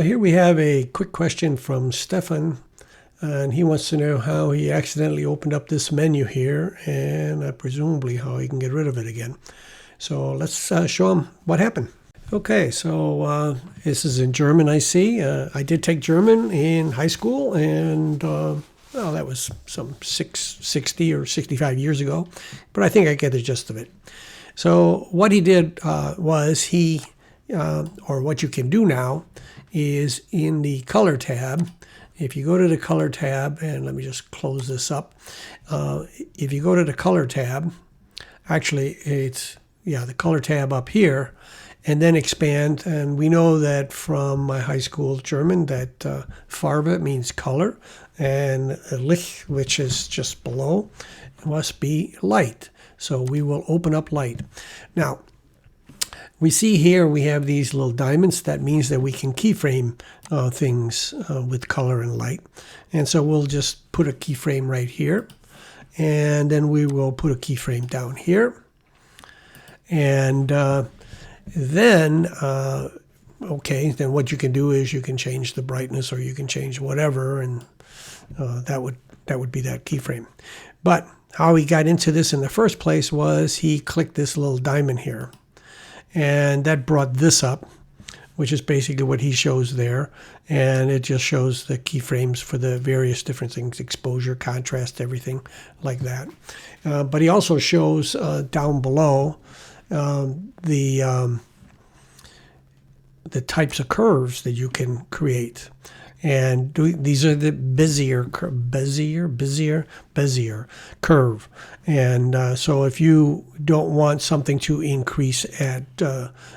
Here we have a quick question from Stefan, and he wants to know how he accidentally opened up this menu here, and presumably how he can get rid of it again. So let's show him what happened. Okay, so this is in German, I see. I did take German in high school, and well, that was some 60 or 65 years ago, but I think I get the gist of it. So what he did was or what you can do now is in the color tab. If you go to the color tab, and let me just close this up. If you go to the color tab, actually it's, the color tab up here, and then expand. And we know that from my high school German that Farbe means color, and Licht, which is just below, must be light. So we will open up light. Now, we see here we have these little diamonds. That means that we can keyframe things with color and light. And so we'll just put a keyframe right here. And then we will put a keyframe down here. And then what you can do is you can change the brightness, or you can change whatever, and that would be that keyframe. But how he got into this in the first place was he clicked this little diamond here. And that brought this up, which is basically what he shows there. And it just shows the keyframes for the various different things, exposure, contrast, everything like that. But he also shows down below the types of curves that you can create. And these are the Bezier curve. And so if you don't want something to increase at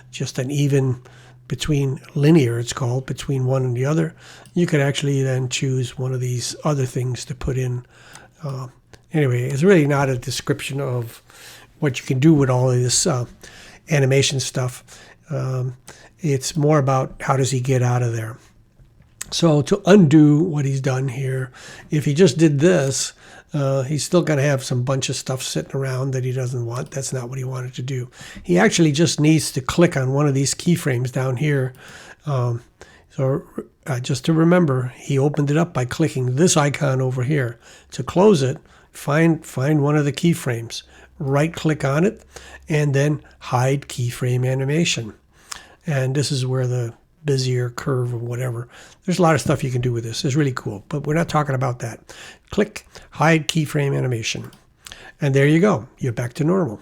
just an even linear, it's called, between one and the other, you could actually then choose one of these other things to put in. Anyway, it's really not a description of what you can do with all of this animation stuff. It's more about how does he get out of there. So to undo what he's done here, if he just did this, he's still going to have some bunch of stuff sitting around that he doesn't want. That's not what he wanted to do. He actually just needs to click on one of these keyframes down here. So just to remember, he opened it up by clicking this icon over here. To close it, find one of the keyframes, right-click on it, and then hide keyframe animation. And this is where the Bezier curve or whatever. There's a lot of stuff you can do with this. It's really cool, but we're not talking about that. Click hide keyframe animation. And there you go. You're back to normal.